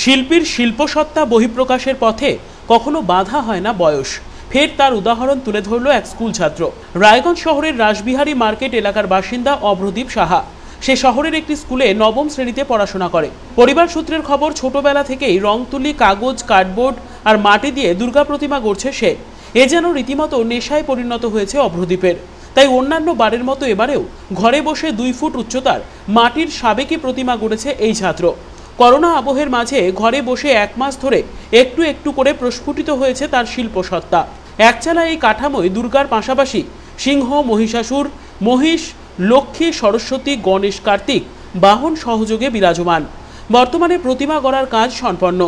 শিল্পীর শিল্পসত্তা বহিঃপ্রকাশের পথে কখনো বাধা হয় না বয়স। ফের তার উদাহরণ তুলে ধরল এক স্কুল ছাত্র। রায়গঞ্জ শহরের রাসবিহারী মার্কেট এলাকার বাসিন্দা অভ্রদীপ সাহা। সে শহরের একটি স্কুলে নবম শ্রেণীতে পড়াশোনা করে। পরিবার সূত্রের খবর, ছোটবেলা থেকেই রং তুলি, কাগজ, কার্ডবোর্ড আর মাটি দিয়ে দুর্গা প্রতিমা গড়ছে সে। এ যেন রীতিমতো নেশায় পরিণত হয়েছে অভ্রদীপের। তাই অন্যান্য বারের মতো এবারেও ঘরে বসে 2 ফুট উচ্চতার মাটির সাবেকি প্রতিমা গড়েছে এই ছাত্র। করোনা আবহের মাঝে ঘরে বসে 1 মাস ধরে একটু একটু করে প্রস্ফুটিত হয়েছে তার শিল্পসত্তা। একচালা এই কাঠামোয় দুর্গার পাশাপাশি সিংহ, মহিষাসুর, মহিষ, লক্ষ্মী, সরস্বতী, গণেশ, কার্তিক বাহন সহযোগে বিরাজমান। বর্তমানে প্রতিমা গড়ার কাজ সম্পন্ন।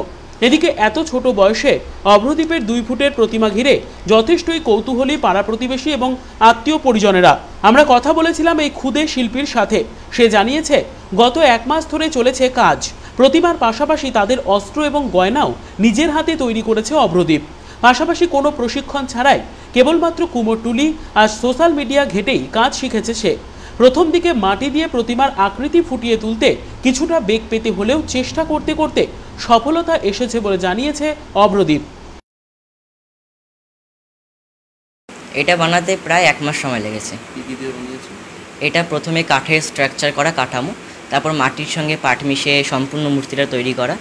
এদিকে এত ছোট বয়সে অভ্রদীপের 2 ফুটের প্রতিমা ঘিরে যথেষ্টই কৌতূহলী পাড়া প্রতিবেশী এবং আত্মীয় পরিজনেরা। আমরা কথা বলেছিলাম এই ক্ষুদে শিল্পীর সাথে। সে জানিয়েছে, গত 1 মাস ধরে চলেছে কাজ। প্রতিমার পাশাপাশি তাদের অস্ত্র এবং গয়নাও নিজের হাতে তৈরি করেছে অভ্রদীপ। পাশাপাশি কোনো প্রশিক্ষণ ছাড়াই কেবলমাত্র কুমোরটুলি আর সোশ্যাল মিডিয়া ঘেটেই কাজ শিখেছে সে। প্রথম দিকে মাটি দিয়ে প্রতিমার আকৃতি ফুটিয়ে তুলতে কিছুটা বেগ পেতে হলেও চেষ্টা করতে করতে সফলতা এসেছে বলে জানিয়েছে অভ্রদীপ। এটা বানাতে প্রায় 1 মাস সময় লেগেছে। এটা প্রথমে কাঠের স্ট্রাকচার করা কাঠামো, তারপর মাটির সঙ্গে পাট মিশিয়ে সম্পূর্ণ মূর্তিটা তৈরি করা,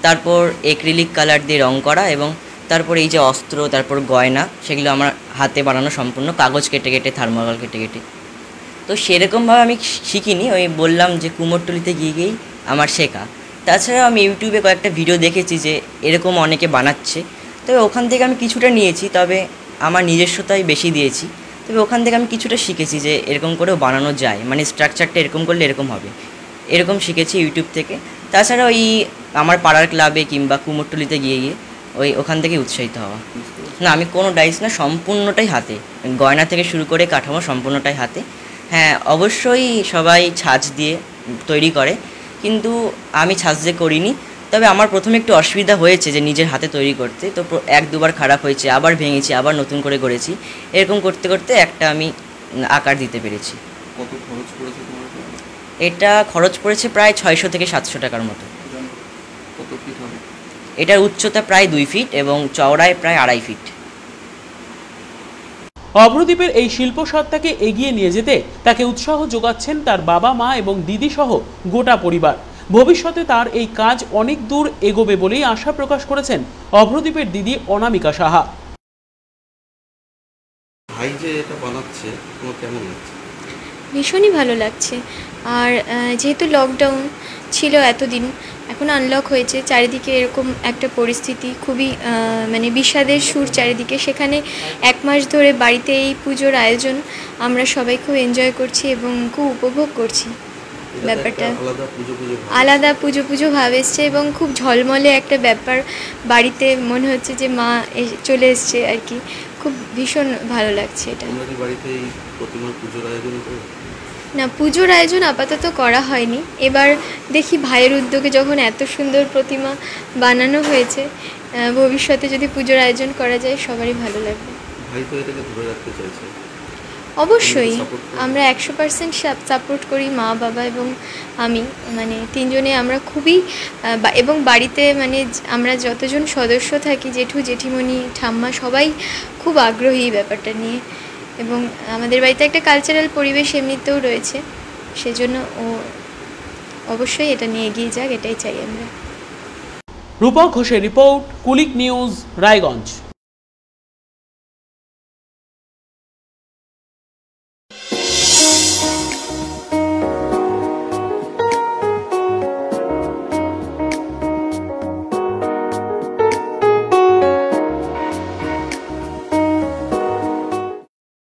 তারপর অ্যাক্রিলিক কালার দিয়ে রং করা, এবং তারপর এই যে অস্ত্র, তারপর গয়না, সেগুলো আমার হাতে বানানো সম্পূর্ণ, কাগজ কেটে কেটে, থার্মোকল কেটে কেটে। তো সেরকমভাবে আমি শিখিনি, ওই বললাম যে কুমোরটুলিতে গিয়েই আমার শেখা। তাছাড়াও আমি ইউটিউবে কয়েকটা ভিডিও দেখেছি যে এরকম অনেকে বানাচ্ছে, তবে ওখান থেকে আমি কিছুটা নিয়েছি, তবে আমার নিজস্বতাই বেশি দিয়েছি। তবে ওখান থেকে আমি কিছুটা শিখেছি যে এরকম করেও বানানো যায়, মানে স্ট্রাকচারটা এরকম করলে এরকম হবে, এরকম শিখেছি ইউটিউব থেকে। তাছাড়া ওই আমার পাড়ার ক্লাবে কিংবা কুমোরটুলিতে গিয়ে ওখান থেকে উৎসাহিত হওয়া। না, আমি কোনো ডাইস না, সম্পূর্ণটাই হাতে, গয়না থেকে শুরু করে কাঠামো সম্পূর্ণটাই হাতে। হ্যাঁ, অবশ্যই সবাই ছাঁচ দিয়ে তৈরি করে, কিন্তু আমি ছাঁচ দিয়ে করিনি। তবে আমার প্রথমে একটু অসুবিধা হয়েছে যে নিজের হাতে তৈরি করতে, তো 1-2 বার খারাপ হয়েছে, আবার ভেঙেছি, আবার নতুন করে গড়েছি। এরকম করতে করতে একটা আমি আকার দিতে পেরেছি। কত খরচ পড়েছে তোমার? এটা খরচ পড়েছে প্রায় 600 থেকে 700 টাকার মতো। কত ফিট হবে? এটার উচ্চতা প্রায় 2 ফিট এবং চওড়ায় প্রায় 2.5 ফিট। অভ্রদীপের এই শিল্পসত্তাকে এগিয়ে নিয়ে যেতে তাকে উৎসাহ যোগাচ্ছেন তার বাবা, মা এবং দিদি সহ গোটা পরিবার। ভবিষ্যতে তার এই কাজ অনেক দূর এগোবে বলেই আশা প্রকাশ করেছেন অভ্রদীপের দিদি অনামিকা সাহা। ভাই যে এটা বানাচ্ছে, তোমার কেমন লাগছে? ভীষণই ভালো লাগছে। আর যেহেতু লকডাউন ছিল এতদিন, এখন আনলক হয়েছে, চারিদিকে এরকম একটা পরিস্থিতি, খুবই মানে বিষাদের সুর চারিদিকে। সেখানে 1 মাস ধরে বাড়িতে এই পুজোর আয়োজন আমরা সবাই খুব এনজয় করছি এবং খুব উপভোগ করছি। ব্যাপারটা আলাদা পুজো পুজো ভাব এসছে এবং খুব ঝলমলে একটা ব্যাপার। বাড়িতে মনে হচ্ছে যে মা চলে এসছে আর কি। খুব ভীষণ ভালো লাগছে এটা। না, পুজোর আয়োজন আপাতত করা হয়নি। এবার দেখি ভাইয়ের উদ্যোগে যখন এত সুন্দর প্রতিমা বানানো হয়েছে, ভবিষ্যতে যদি পুজোর আয়োজন করা যায় সবারই ভালো লাগবে। ভাই তো এটাকে ধরে রাখতে চাইছে। অবশ্যই আমরা 100% সাপোর্ট করি, মা, বাবা এবং আমি, মানে 3 জনে আমরা খুবই, এবং বাড়িতে মানে আমরা যতজন সদস্য থাকি, জেঠু, জেঠিমণি, ঠাম্মা, সবাই খুব আগ্রহী এই ব্যাপারটা নিয়ে। এবং আমাদের বাড়িতে একটা কালচারাল পরিবেশ এমনিতেও রয়েছে, সেজন্য ও অবশ্যই এটা নিয়ে এগিয়ে যাক, এটাই চাই আমরা। রূপক ঘোষের রিপোর্ট, কুলিক নিউজ, রায়গঞ্জ।